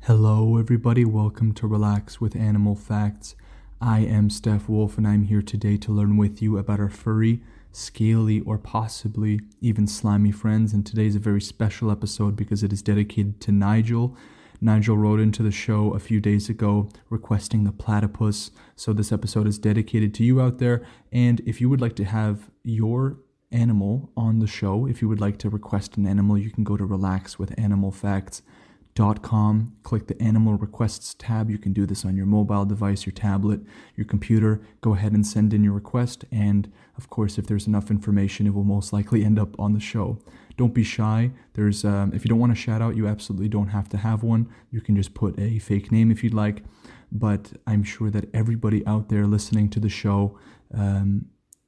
Hello, everybody. Welcome to Relax with Animal Facts. I am Steph Wolf, and I'm here today to learn with you about our furry, scaly, or possibly even slimy friends. And today's a very special episode because it is dedicated to Nigel. Nigel wrote into the show a few days ago requesting the platypus. So this episode is dedicated to you out there. And if you would like to have your animal on the show, if you would like to request an animal, you can go to relaxwithanimalfacts.com, click the animal requests tab. You can do this on your mobile device, your tablet, your computer. Go ahead and send in your request, and of course, if there's enough information, it will most likely end up on the show. Don't be shy. There's if you don't want a shout out, you absolutely don't have to have one. You can just put a fake name if you'd like, but I'm sure that everybody out there listening to the show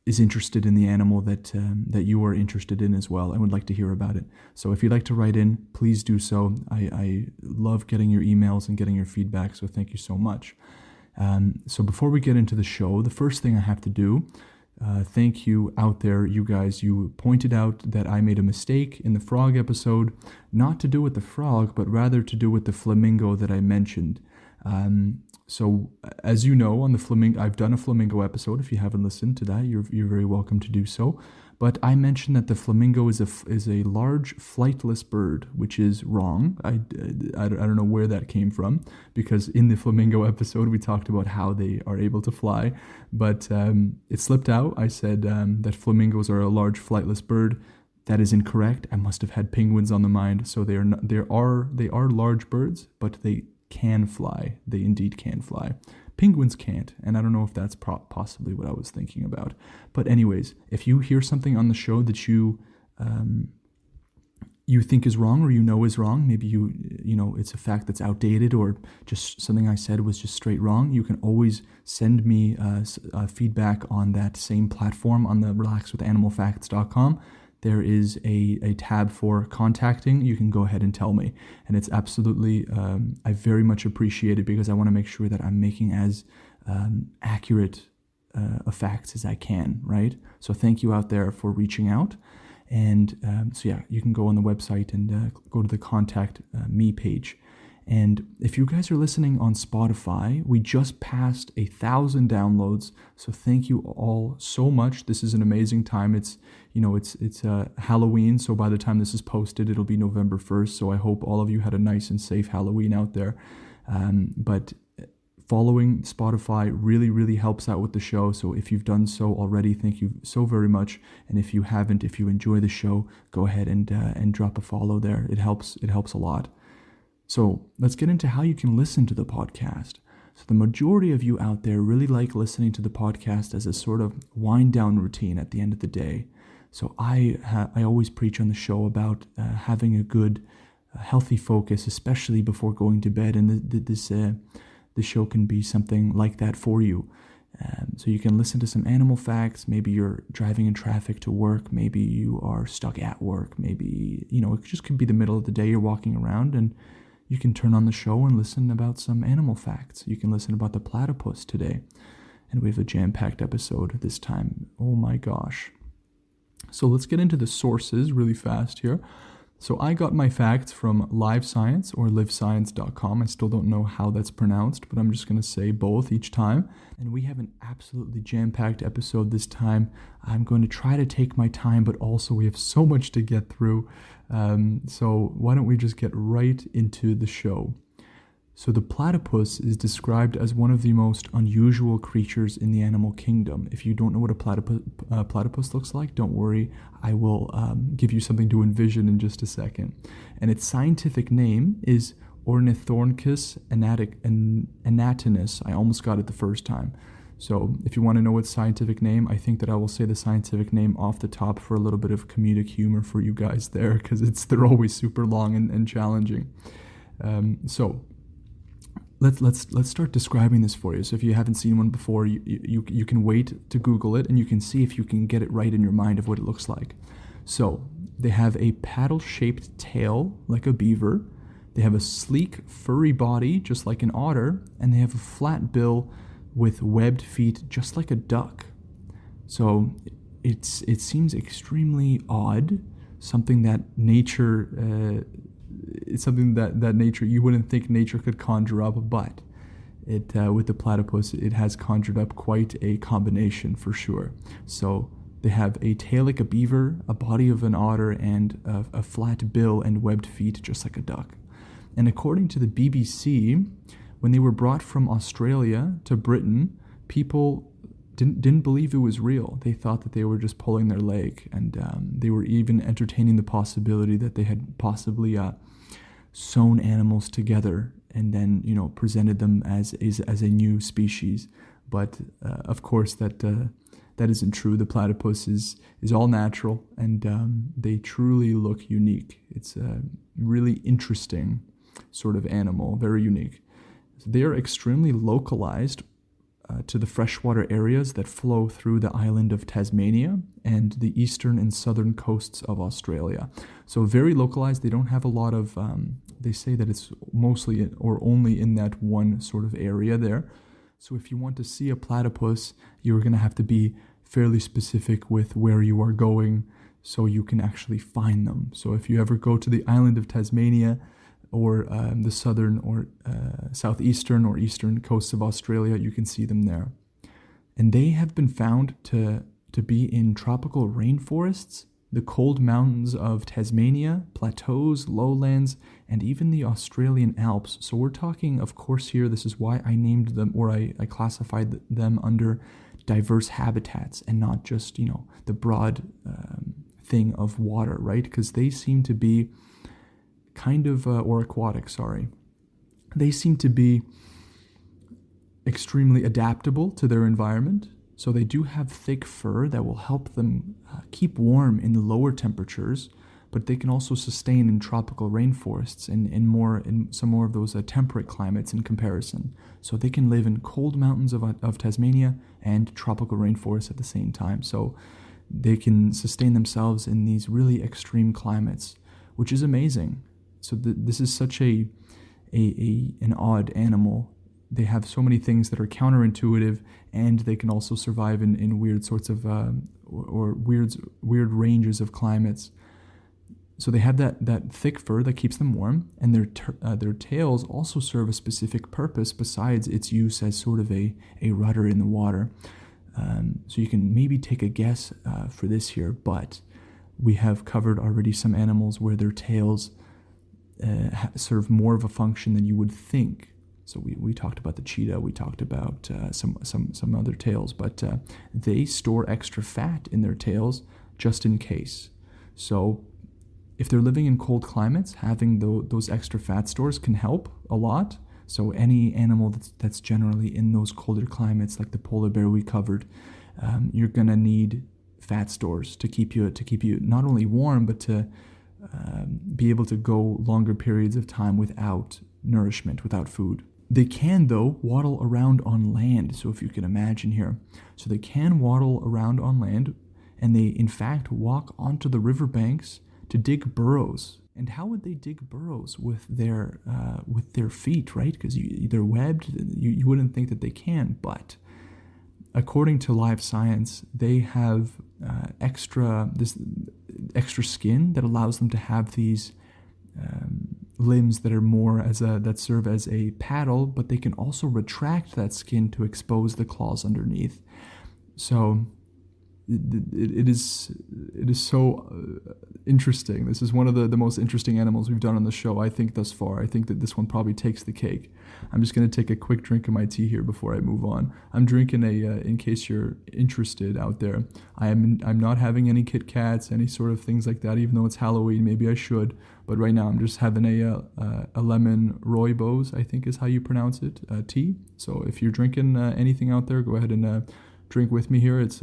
is interested in the animal that you are interested in as well and would like to hear about it. So if you'd like to write in, please do so. I love getting your emails and getting your feedback, so thank you so much. So before we get into the show, the first thing I have to do, thank you out there, you guys. You pointed out that I made a mistake in the frog episode, not to do with the frog, but rather to do with the flamingo that I mentioned. So as you know, on the flamingo, I've done a flamingo episode. If you haven't listened to that, you're very welcome to do so. But I mentioned that the flamingo is a large flightless bird, which is wrong. I don't know where that came from, because in the flamingo episode we talked about how they are able to fly, but it slipped out. I said that flamingos are a large flightless bird. That is incorrect. I must have had penguins on the mind. So they are large birds, but they can fly. They indeed can fly. Penguins can't, and I don't know if that's possibly what I was thinking about. But anyways, if you hear something on the show that you think is wrong, or is wrong, maybe you know it's a fact that's outdated, or just something I said was just straight wrong, you can always send me feedback on that same platform, on the relaxwithanimalfacts.com. There is a tab for contacting. You can go ahead and tell me. And it's absolutely, I very much appreciate it, because I want to make sure that I'm making as accurate facts as I can, right? So thank you out there for reaching out. And so yeah, you can go on the website and go to the contact me page. And if you guys are listening on Spotify, we just passed 1,000 downloads. So thank you all so much. This is an amazing time. It's Halloween. So by the time this is posted, it'll be November 1st. So I hope all of you had a nice and safe Halloween out there. But following Spotify really, really helps out with the show. So if you've done so already, thank you so very much. And if you haven't, if you enjoy the show, go ahead and drop a follow there. It helps a lot. So let's get into how you can listen to the podcast. So the majority of you out there really like listening to the podcast as a sort of wind down routine at the end of the day. So I always preach on the show about having a good, healthy focus, especially before going to bed. And this show can be something like that for you. So you can listen to some animal facts. Maybe you're driving in traffic to work. Maybe you are stuck at work. Maybe, it just could be the middle of the day. You're walking around and you can turn on the show and listen about some animal facts. You can listen about the platypus today. And we have a jam-packed episode this time. Oh my gosh. So let's get into the sources really fast here. So I got my facts from Live Science or livescience.com. I still don't know how that's pronounced, but I'm just going to say both each time. And we have an absolutely jam-packed episode this time. I'm going to try to take my time, but also we have so much to get through. So why don't we just get right into the show? So the platypus is described as one of the most unusual creatures in the animal kingdom. If you don't know what a platypus looks like, don't worry. I will give you something to envision in just a second. And its scientific name is Ornithorhynchus anatinus. I almost got it the first time. So if you want to know its scientific name, I think that I will say the scientific name off the top for a little bit of comedic humor for you guys there, because they're always super long and challenging. So let's start describing this for you. So if you haven't seen one before, you can wait to Google it, and you can see if you can get it right in your mind of what it looks like. So they have a paddle-shaped tail like a beaver. They have a sleek, furry body just like an otter, and they have a flat bill with webbed feet just like a duck. So it seems extremely odd, something that nature it's something that nature, you wouldn't think nature could conjure up, but it with the platypus, it has conjured up quite a combination for sure. So they have a tail like a beaver, a body of an otter, and a flat bill and webbed feet, just like a duck. And according to the BBC, when they were brought from Australia to Britain, people didn't believe it was real. They thought that they were just pulling their leg, and they were even entertaining the possibility that they had possibly sewn animals together and then, presented them as a new species. But of course, that isn't true. The platypus is all natural, and they truly look unique. It's a really interesting sort of animal, very unique. So they are extremely localized to the freshwater areas that flow through the island of Tasmania and the eastern and southern coasts of Australia. So very localized. They don't have a lot of, they say that it's mostly or only in that one sort of area there. So if you want to see a platypus, you're going to have to be fairly specific with where you are going so you can actually find them. So if you ever go to the island of Tasmania, or the southern or southeastern or eastern coasts of Australia, you can see them there. And they have been found to be in tropical rainforests, the cold mountains of Tasmania, plateaus, lowlands, and even the Australian Alps. So we're talking, of course, here, this is why I named them, or I classified them under diverse habitats and not just, the broad thing of water, right? Because they seem to be or aquatic, they seem to be extremely adaptable to their environment. So they do have thick fur that will help them keep warm in the lower temperatures, but they can also sustain in tropical rainforests and in some more of those temperate climates in comparison. So they can live in cold mountains of Tasmania and tropical rainforests at the same time. So they can sustain themselves in these really extreme climates, which is amazing. So this is such an odd animal. They have so many things that are counterintuitive, and they can also survive in weird sorts of or weird ranges of climates. So they have that thick fur that keeps them warm, and their tails also serve a specific purpose besides its use as sort of a rudder in the water. So you can maybe take a guess for this here, but we have covered already some animals where their tails serve more of a function than you would think. So we talked about the cheetah, we talked about some other tails, but they store extra fat in their tails just in case. So if they're living in cold climates, having those extra fat stores can help a lot. So any animal that's generally in those colder climates, like the polar bear we covered, you're gonna need fat stores to keep you not only warm, but to be able to go longer periods of time without nourishment, without food. They can, though, waddle around on land, so if you can imagine here. So they can waddle around on land, and they, in fact, walk onto the riverbanks to dig burrows. And how would they dig burrows with their feet, right? Because they're webbed, you wouldn't think that they can, but according to Live Science, they have extra skin that allows them to have these limbs that are more that serve as a paddle, but they can also retract that skin to expose the claws underneath. So it is so interesting. This is one of the most interesting animals we've done on the show, I think, thus far. I think that this one probably takes the cake. I'm just going to take a quick drink of my tea here before I move on. I'm drinking in case you're interested out there, I'm not having any Kit Kats, any sort of things like that, even though it's Halloween. Maybe I should, but right now I'm just having a lemon rooibos, I think is how you pronounce it, tea. So if you're drinking anything out there, go ahead and drink with me here. It's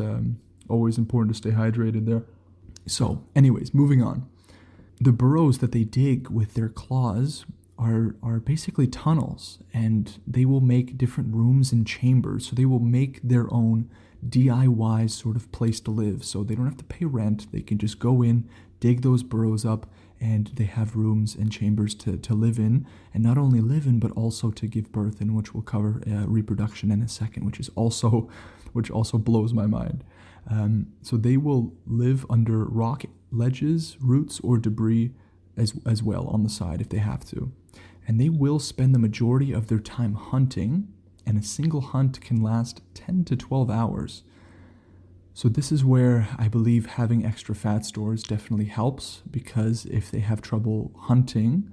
always important to stay hydrated there. So anyways, moving on. The burrows that they dig with their claws are basically tunnels, and they will make different rooms and chambers. So they will make their own DIY sort of place to live. So they don't have to pay rent. They can just go in, dig those burrows up, and they have rooms and chambers to live in, and not only live in, but also to give birth in, which we'll cover reproduction in a second, which also blows my mind. So they will live under rock ledges, roots, or debris as well on the side if they have to. And they will spend the majority of their time hunting, and a single hunt can last 10 to 12 hours. So this is where I believe having extra fat stores definitely helps, because if they have trouble hunting,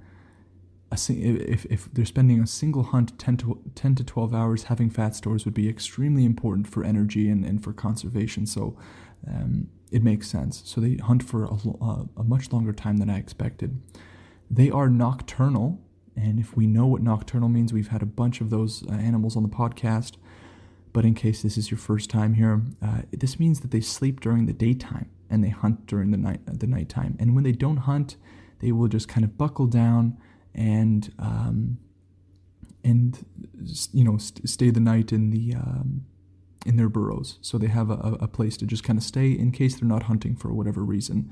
if they're spending a single hunt 10 to 12 hours, having fat stores would be extremely important for energy and for conservation. So it makes sense. So they hunt for a much longer time than I expected. They are nocturnal, and if we know what nocturnal means, we've had a bunch of those animals on the podcast. But in case this is your first time here, this means that they sleep during the daytime and they hunt during the nighttime. And when they don't hunt, they will just kind of buckle down and stay the night in their burrows. So they have a place to just kind of stay in case they're not hunting for whatever reason.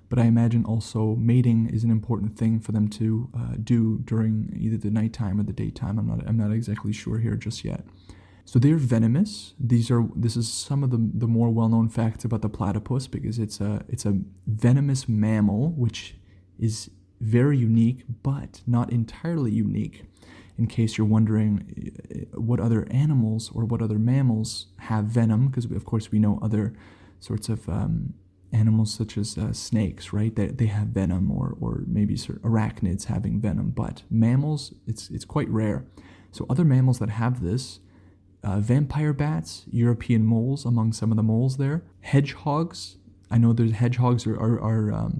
But I imagine also mating is an important thing for them to do during either the nighttime or the daytime. I'm not exactly sure here just yet. So they're venomous. This is some of the more well-known facts about the platypus, because it's a venomous mammal, which is very unique, but not entirely unique. In case you're wondering what other animals or what other mammals have venom, because of course we know other sorts of animals such as snakes, right? They have venom, or maybe arachnids having venom, but mammals, it's quite rare. So other mammals that have this: vampire bats, European moles among some of the moles there, hedgehogs. I know there's hedgehogs are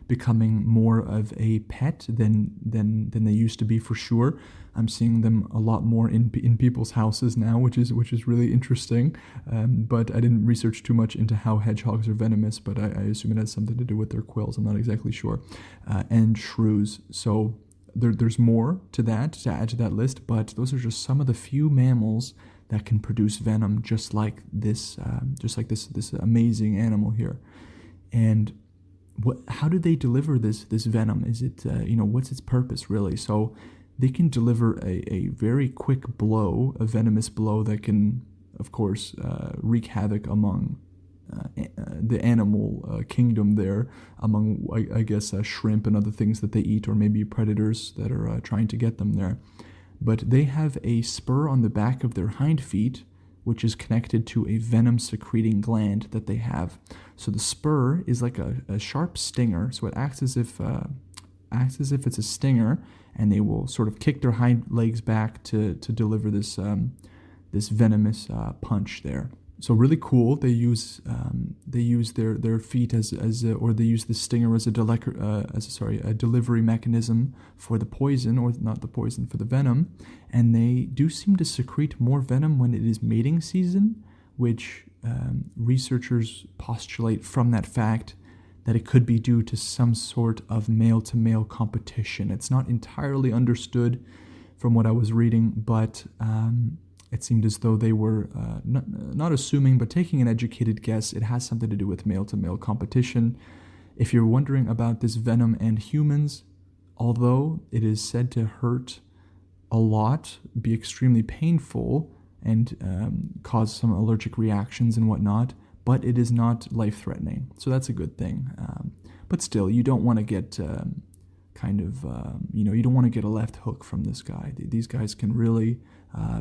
becoming more of a pet than they used to be, for sure. I'm seeing them a lot more in people's houses now, which is really interesting. But I didn't research too much into how hedgehogs are venomous, but I assume it has something to do with their quills. I'm not exactly sure. And shrews. So there's more to add to that list, but those are just some of the few mammals that can produce venom, just like this amazing animal here. And how do they deliver this venom? Is it what's its purpose really? So they can deliver a very quick blow, a venomous blow that can, of course, wreak havoc among the animal kingdom there, among I guess shrimp and other things that they eat, or maybe predators that are trying to get them there. But they have a spur on the back of their hind feet, which is connected to a venom-secreting gland that they have. So the spur is like a sharp stinger, so it acts as if it's a stinger, and they will sort of kick their hind legs back to deliver this venomous punch there. So really cool. They use their feet or they use the stinger as a delivery mechanism for the poison, or not the poison, for the venom. And they do seem to secrete more venom when it is mating season, which researchers postulate from that fact that it could be due to some sort of male-to-male competition. It's not entirely understood from what I was reading, but it seemed as though they were not assuming, but taking an educated guess. It has something to do with male-to-male competition. If you're wondering about this venom and humans, although it is said to hurt a lot, be extremely painful, and cause some allergic reactions and whatnot, but it is not life-threatening. So that's a good thing. But still, you don't want to get you don't want to get a left hook from this guy. These guys can really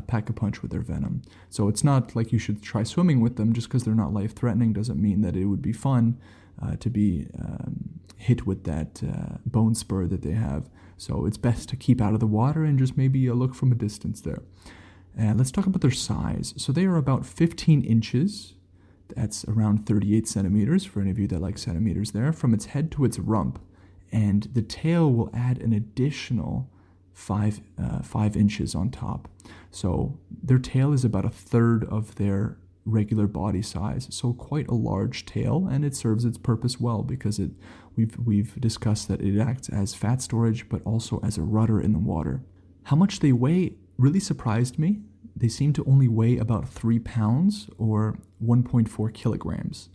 pack a punch with their venom. So it's not like you should try swimming with them. Just because they're not life-threatening doesn't mean that it would be fun to be hit with that bone spur that they have. So it's best to keep out of the water and just maybe look from a distance there. Let's talk about their size. So they are about 15 inches. That's around 38 centimeters, for any of you that like centimeters there, from its head to its rump. And the tail will add an additional 5 inches on top. So their tail is about a third of their regular body size. So quite a large tail, and it serves its purpose well, because we've discussed that it acts as fat storage, but also as a rudder in the water. How much they weigh really surprised me. They seem to only weigh about 3 pounds, or 1.4 kilograms.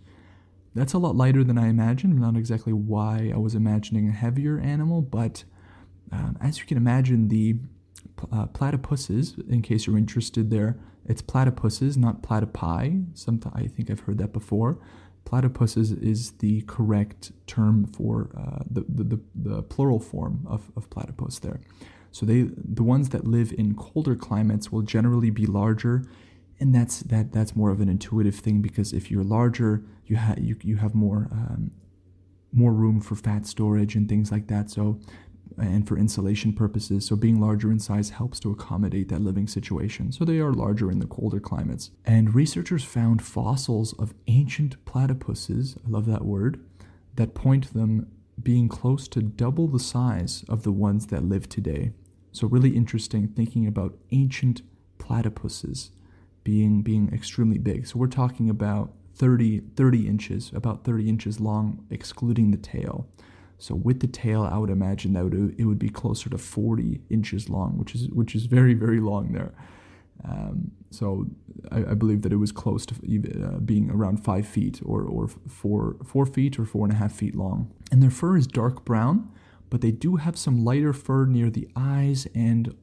That's a lot lighter than I imagined. Not exactly why I was imagining a heavier animal, but as you can imagine, the platypuses, in case you're interested there, it's platypuses, not platypi. I think I've heard that before. Platypus is the correct term for the plural form of platypus there. So the ones that live in colder climates will generally be larger, and that's more of an intuitive thing, because if you're larger, you have more room for fat storage and things like that. So, and for insulation purposes. So being larger in size helps to accommodate that living situation. So they are larger in the colder climates. And researchers found fossils of ancient platypuses, I love that word, that point to them being close to double the size of the ones that live today. So really interesting, thinking about ancient platypuses being extremely big. So we're talking about 30 inches, about 30 inches long, excluding the tail. So with the tail, I would imagine that it would be closer to 40 inches long, which is very, very long there. So I believe that it was close to being around 5 feet or 4 feet or 4.5 feet long. And their fur is dark brown, but they do have some lighter fur near the eyes and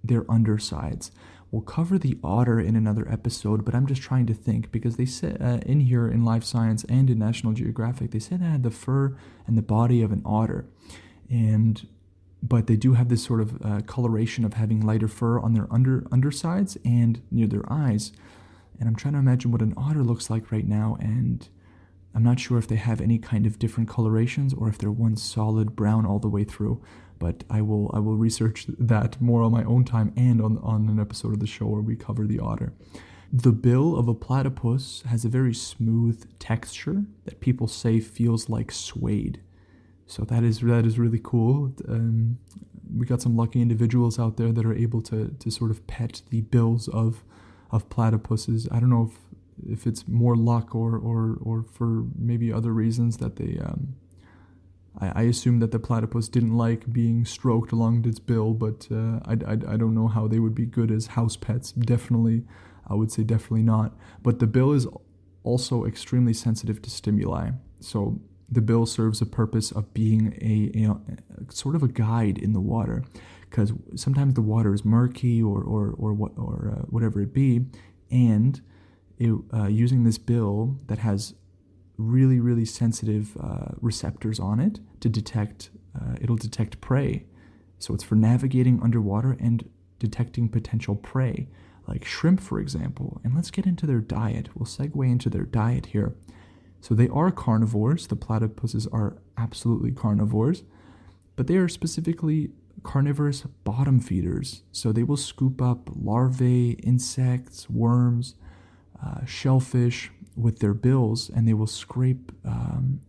their undersides. We'll cover the otter in another episode, but I'm just trying to think, because they said in here in Life Science and in National Geographic, they said they had the fur and the body of an otter, but they do have this sort of coloration of having lighter fur on their undersides and near their eyes. And I'm trying to imagine what an otter looks like right now, and I'm not sure if they have any kind of different colorations or if they're one solid brown all the way through. But I will research that more on my own time and on an episode of the show where we cover the otter. The bill of a platypus has a very smooth texture that people say feels like suede. So that is really cool. We got some lucky individuals out there that are able to sort of pet the bills of platypuses. I don't know if it's more luck or for maybe other reasons that they... I assume that the platypus didn't like being stroked along its bill, but I don't know how they would be good as house pets. Definitely, I would say definitely not. But the bill is also extremely sensitive to stimuli. So the bill serves a purpose of being a sort of a guide in the water, because sometimes the water is murky or whatever it be, and using this bill that has really, really sensitive receptors on it to detect, it'll detect prey. So it's for navigating underwater and detecting potential prey, like shrimp, for example. And let's get into their diet. We'll segue into their diet here. So they are carnivores. The platypuses are absolutely carnivores, but they are specifically carnivorous bottom feeders. So they will scoop up larvae, insects, worms, shellfish with their bills, and they will scrape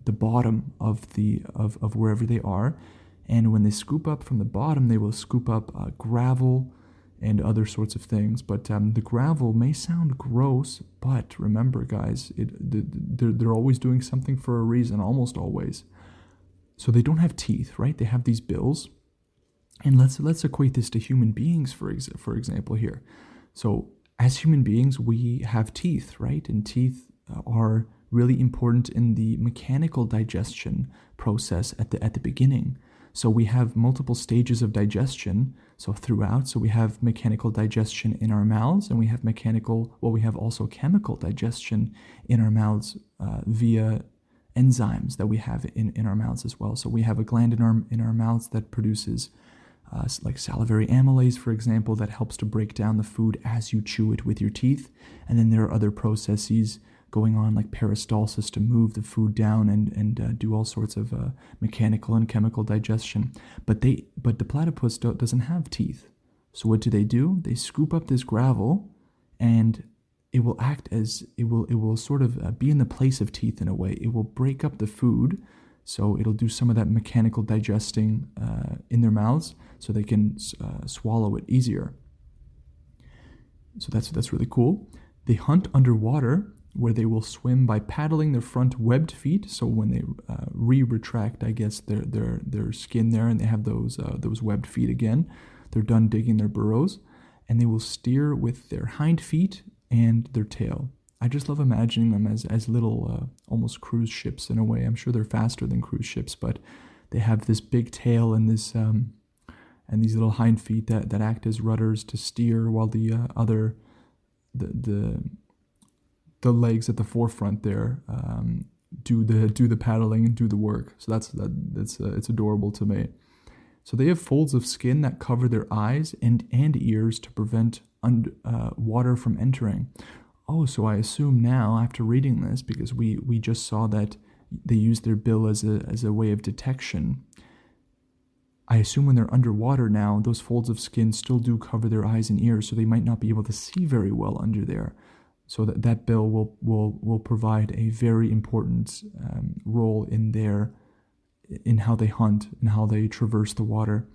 the bottom of wherever they are. And when they scoop up from the bottom, they will scoop up gravel and other sorts of things. But the gravel may sound gross, but remember, guys, they're always doing something for a reason, almost always. So they don't have teeth, right? They have these bills. And let's equate this to human beings, for example here. So as human beings, we have teeth, right? And teeth are really important in the mechanical digestion process at the beginning. So we have multiple stages of digestion, so throughout. So we have mechanical digestion in our mouths, and we have also chemical digestion in our mouths via enzymes that we have in our mouths as well. So we have a gland in our mouths that produces like salivary amylase, for example, that helps to break down the food as you chew it with your teeth. And then there are other processes going on, like peristalsis, to move the food down and do all sorts of mechanical and chemical digestion. But the platypus doesn't have teeth. So what do? They scoop up this gravel, and it will act as it will sort of be in the place of teeth in a way. It will break up the food, so it'll do some of that mechanical digesting in their mouths, so they can swallow it easier. So that's really cool. They hunt underwater, where they will swim by paddling their front webbed feet. So when they retract, I guess, their skin there, and they have those webbed feet again, they're done digging their burrows, and they will steer with their hind feet and their tail. I just love imagining them as little almost cruise ships in a way. I'm sure they're faster than cruise ships, but they have this big tail and this and these little hind feet that act as rudders to steer, while the the legs at the forefront there do the paddling and do the work. So it's adorable to me. So they have folds of skin that cover their eyes and ears to prevent water from entering. Oh, so I assume now, after reading this, because we just saw that they use their bill as a way of detection, I assume when they're underwater now, those folds of skin still do cover their eyes and ears, so they might not be able to see very well under there. So that bill will provide a very important role in how they hunt and how they traverse the water.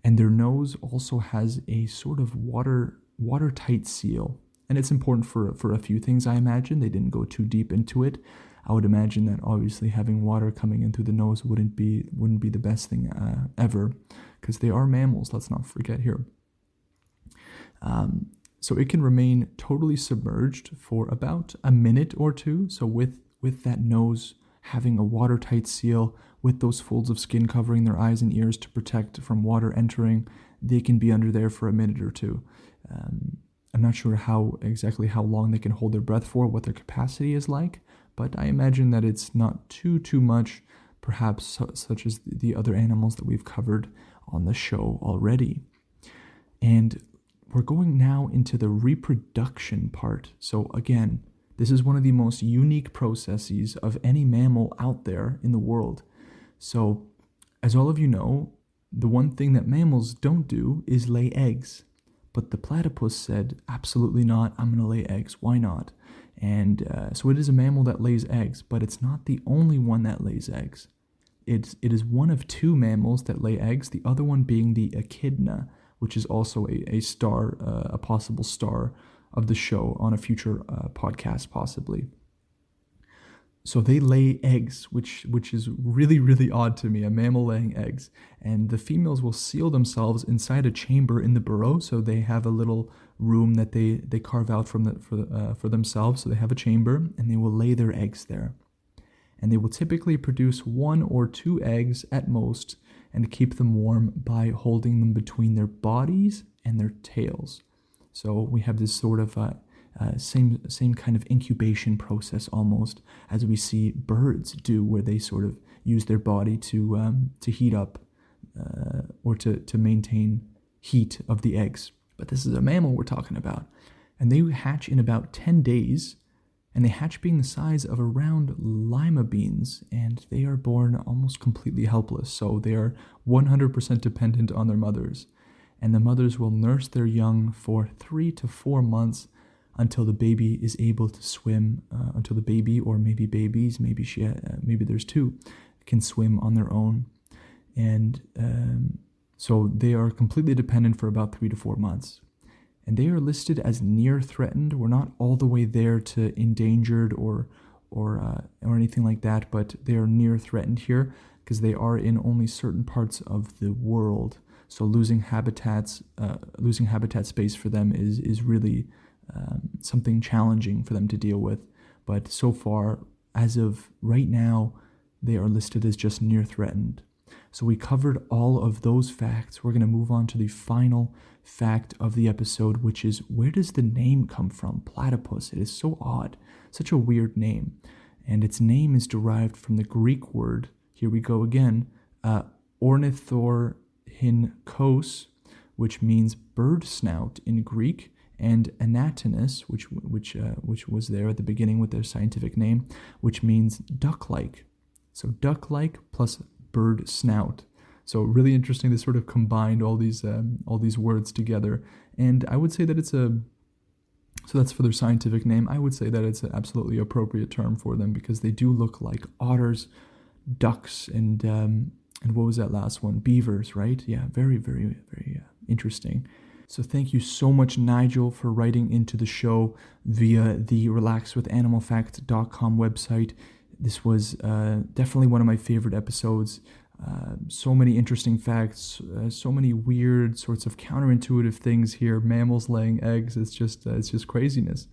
And their nose also has a sort of watertight seal. And it's important for a few things, I imagine. They didn't go too deep into it. I would imagine that obviously having water coming in through the nose wouldn't be the best thing ever, because they are mammals, let's not forget here. So it can remain totally submerged for about a minute or two. So with that nose having a watertight seal, with those folds of skin covering their eyes and ears to protect from water entering, they can be under there for a minute or two. I'm not sure exactly how long they can hold their breath for, what their capacity is like, but I imagine that it's not too much, perhaps such as the other animals that we've covered on the show already. And we're going now into the reproduction part. So again, this is one of the most unique processes of any mammal out there in the world. So, as all of you know, the one thing that mammals don't do is lay eggs. But the platypus said, absolutely not, I'm going to lay eggs. Why not? And so it is a mammal that lays eggs, but it's not the only one that lays eggs. It is one of two mammals that lay eggs, the other one being the echidna, which is also a star, a possible star of the show on a future podcast, possibly. So they lay eggs, which is really, really odd to me, a mammal laying eggs. And the females will seal themselves inside a chamber in the burrow. So they have a little room that they carve out for themselves. So they have a chamber, and they will lay their eggs there. And they will typically produce 1 or 2 eggs at most and keep them warm by holding them between their bodies and their tails. So we have this sort of same kind of incubation process almost as we see birds do, where they sort of use their body to heat up or to maintain heat of the eggs. But this is a mammal we're talking about. And they hatch in about 10 days, and they hatch being the size of around lima beans, and they are born almost completely helpless. So they are 100% dependent on their mothers. And the mothers will nurse their young for 3 to 4 months until the baby is able to swim, until the baby, or maybe babies, maybe there's 2, can swim on their own. And so they are completely dependent for about 3 to 4 months. And they are listed as near threatened. We're not all the way there to endangered or anything like that, but they are near threatened here because they are in only certain parts of the world. So losing habitat space for them is really something challenging for them to deal with. But so far, as of right now, they are listed as just near threatened. So we covered all of those facts. We're going to move on to the final fact of the episode, which is, where does the name come from? Platypus. It is so odd, such a weird name. And its name is derived from the Greek word, here we go again, ornithorhynchos, which means bird snout in Greek, and anatomos, which was there at the beginning with their scientific name, which means duck-like. So duck-like plus bird snout. So really interesting. They sort of combined all these words together, and I would say that so that's for their scientific name. I would say that it's an absolutely appropriate term for them because they do look like otters, ducks, and what was that last one? Beavers, right? Yeah, very, very, very interesting. So thank you so much, Nigel, for writing into the show via the relaxwithanimalfacts.com website. This was definitely one of my favorite episodes. So many interesting facts, so many weird sorts of counterintuitive things here. Mammals laying eggs. It's just craziness.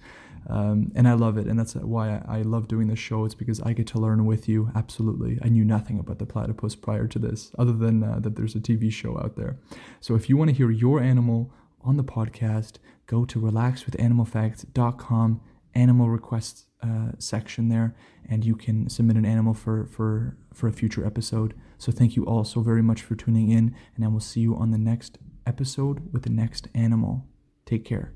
And I love it. And that's why I love doing this show. It's because I get to learn with you. Absolutely. I knew nothing about the platypus prior to this, other than that there's a TV show out there. So if you want to hear your animal on the podcast, go to relaxwithanimalfacts.com animal requests section there, and you can submit an animal for a future episode. So thank you all so very much for tuning in, and I will see you on the next episode with the next animal. Take care.